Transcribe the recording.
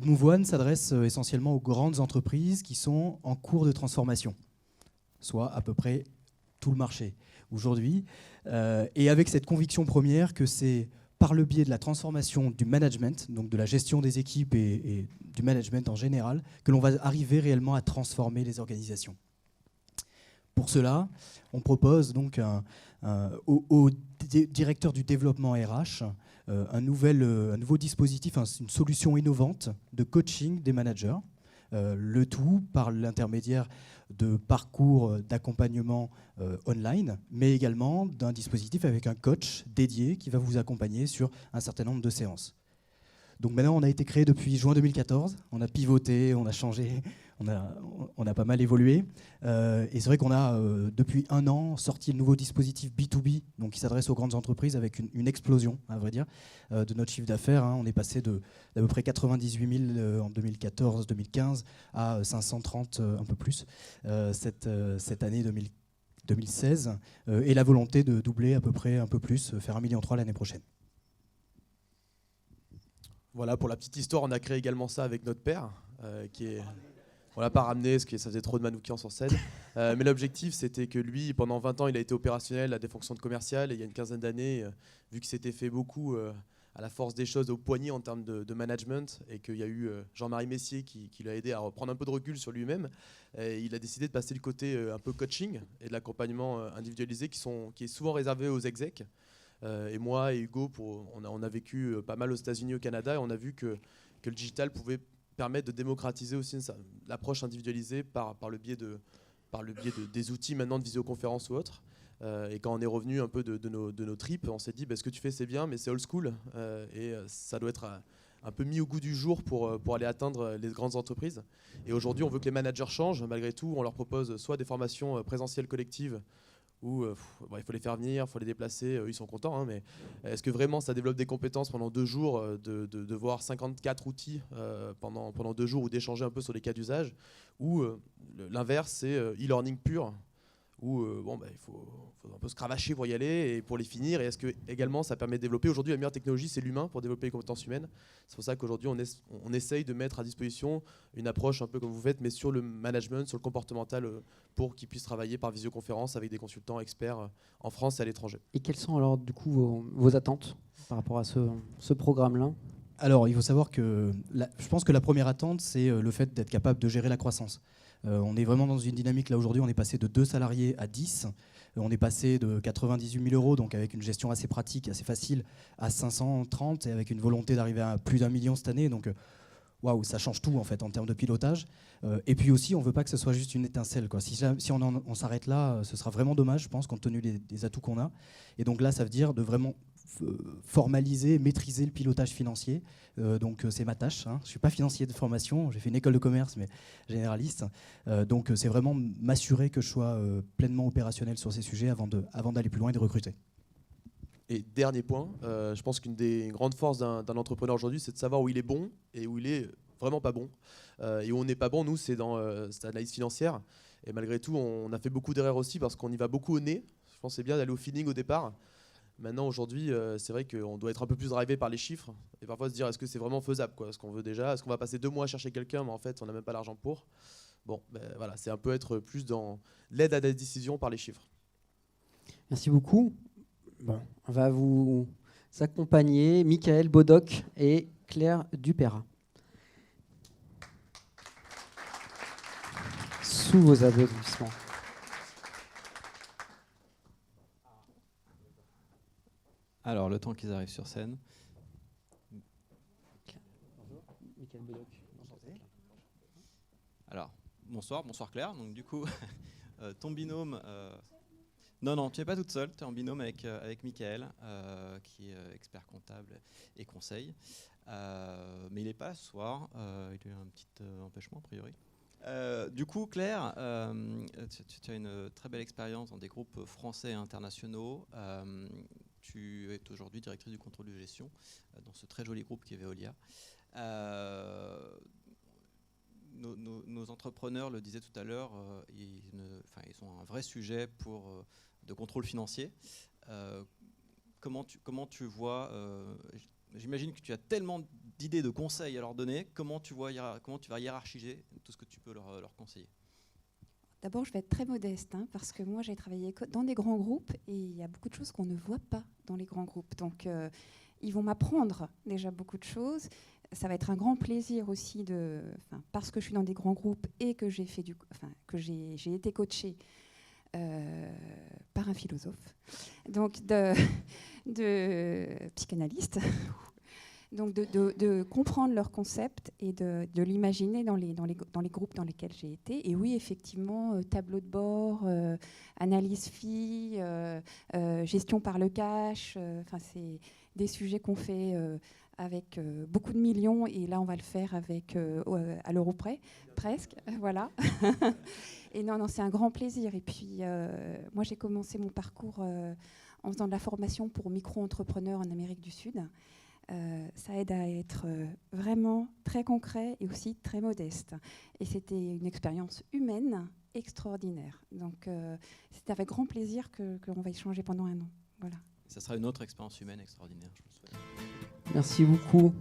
Move One s'adresse essentiellement aux grandes entreprises qui sont en cours de transformation, soit à peu près tout le marché aujourd'hui, et avec cette conviction première que c'est par le biais de la transformation du management, donc de la gestion des équipes et du management en général, que l'on va arriver réellement à transformer les organisations. Pour cela, on propose donc au directeur du développement RH un nouveau dispositif, une solution innovante de coaching des managers, le tout par l'intermédiaire de parcours d'accompagnement online, mais également d'un dispositif avec un coach dédié qui va vous accompagner sur un certain nombre de séances. Donc maintenant, on a été créé depuis juin 2014, on a pivoté, on a changé, on a pas mal évolué. Et c'est vrai qu'on a, depuis un an, sorti le nouveau dispositif B2B, donc qui s'adresse aux grandes entreprises, avec une explosion, à vrai dire, de notre chiffre d'affaires. On est passé d'à peu près 98 000 en 2014-2015 à 530, un peu plus, cette année 2016. Et la volonté de doubler à peu près un peu plus, faire 1,3 million l'année prochaine. Voilà, pour la petite histoire, on a créé également ça avec notre père, qui est... On l'a pas ramené parce que ça faisait trop de manoukians sur scène. Mais l'objectif, c'était que lui, pendant 20 ans, il a été opérationnel à des fonctions de commercial. Et il y a une quinzaine d'années, vu qu'il s'était fait beaucoup à la force des choses au poignet en termes de management, et qu'il y a eu Jean-Marie Messier qui l'a aidé à reprendre un peu de recul sur lui-même, il a décidé de passer le côté un peu coaching et de l'accompagnement individualisé qui est souvent réservé aux execs. Et moi et Hugo, on a vécu pas mal aux États-Unis et au Canada, et on a vu que le digital pouvait permettre de démocratiser aussi l'approche individualisée par le biais des outils maintenant de visioconférence ou autres. Et quand on est revenu un peu de nos tripes, on s'est dit ce que tu fais c'est bien, mais c'est old school, et ça doit être un peu mis au goût du jour pour aller atteindre les grandes entreprises. Et aujourd'hui, on veut que les managers changent. Malgré tout, on leur propose soit des formations présentielles collectives, où il faut les faire venir, il faut les déplacer, ils sont contents, mais est-ce que vraiment ça développe des compétences pendant 2 jours, de voir 54 outils pendant 2 jours, ou d'échanger un peu sur les cas d'usage, ou l'inverse, c'est e-learning pur, où il faut un peu se cravacher pour y aller et pour les finir. Et est-ce que également ça permet de développer, aujourd'hui la meilleure technologie c'est l'humain pour développer les compétences humaines. C'est pour ça qu'aujourd'hui on essaye de mettre à disposition une approche un peu comme vous faites, mais sur le management, sur le comportemental, pour qu'ils puissent travailler par visioconférence avec des consultants experts en France et à l'étranger. Et quelles sont alors du coup vos attentes par rapport à ce programme-là ? Alors, il faut savoir que je pense que la première attente, c'est le fait d'être capable de gérer la croissance. On est vraiment dans une dynamique, là aujourd'hui, on est passé de 2 salariés à 10. On est passé de 98 000 €, donc avec une gestion assez pratique, assez facile, à 530, et avec une volonté d'arriver à plus d'1 million cette année. Donc, waouh, ça change tout en fait en termes de pilotage. Et puis aussi, on ne veut pas que ce soit juste une étincelle, quoi. Si on s'arrête là, ce sera vraiment dommage, je pense, compte tenu des atouts qu'on a. Et donc là, ça veut dire de vraiment formaliser, maîtriser le pilotage financier. Donc c'est ma tâche. Je ne suis pas financier de formation, j'ai fait une école de commerce, mais généraliste. Donc c'est vraiment m'assurer que je sois pleinement opérationnel sur ces sujets avant d'aller plus loin et de recruter. Et dernier point, je pense qu'une des grandes forces d'un entrepreneur aujourd'hui, c'est de savoir où il est bon et où il est vraiment pas bon. Et où on n'est pas bon, nous, c'est dans cette analyse financière. Et malgré tout, on a fait beaucoup d'erreurs aussi parce qu'on y va beaucoup au nez. Je pense que c'est bien d'aller au feeling au départ. Maintenant, aujourd'hui, c'est vrai qu'on doit être un peu plus drivé par les chiffres et parfois se dire est-ce que c'est vraiment faisable, quoi, ce qu'on veut déjà. Est-ce qu'on va passer 2 mois à chercher quelqu'un, mais en fait, on n'a même pas l'argent pour. Bon, voilà, c'est un peu être plus dans l'aide à la décision par les chiffres. Merci beaucoup. Bon, on va vous accompagner, Michael Bodoc et Claire Dupéra. Sous vos applaudissements. Alors, le temps qu'ils arrivent sur scène. Bonjour, Michael Bodoc. Alors, bonsoir Claire. Donc du coup, ton binôme... Non, tu n'es pas toute seule, tu es en binôme avec Michael, qui est expert comptable et conseil. Mais il n'est pas là ce soir, il a eu un petit empêchement a priori. Du coup, Claire, tu as une très belle expérience dans des groupes français et internationaux. Tu es aujourd'hui directrice du contrôle de gestion dans ce très joli groupe qui est Veolia. Nos entrepreneurs le disaient tout à l'heure, ils ont un vrai sujet de contrôle financier. Comment tu vois, j'imagine que tu as tellement d'idées, de conseils à leur donner, comment tu vas hiérarchiser tout ce que tu peux leur conseiller? D'abord, je vais être très modeste, parce que moi, j'ai travaillé dans des grands groupes et il y a beaucoup de choses qu'on ne voit pas dans les grands groupes. Donc, ils vont m'apprendre déjà beaucoup de choses. Ça va être un grand plaisir aussi, parce que je suis dans des grands groupes et que j'ai été coachée par un philosophe, donc de psychanalyste. Donc de comprendre leur concept et de l'imaginer dans les groupes dans lesquels j'ai été. Et oui, effectivement, tableau de bord, analyse FI, gestion par le cash, c'est des sujets qu'on fait avec beaucoup de millions, et là on va le faire avec à l'euro près, presque, voilà. Et non, c'est un grand plaisir. Et puis moi j'ai commencé mon parcours en faisant de la formation pour micro-entrepreneurs en Amérique du Sud. Ça aide à être vraiment très concret et aussi très modeste. Et c'était une expérience humaine extraordinaire. Donc c'était avec grand plaisir qu'on va échanger pendant un an. Voilà. Ça sera une autre expérience humaine extraordinaire, je le souhaite. Merci beaucoup.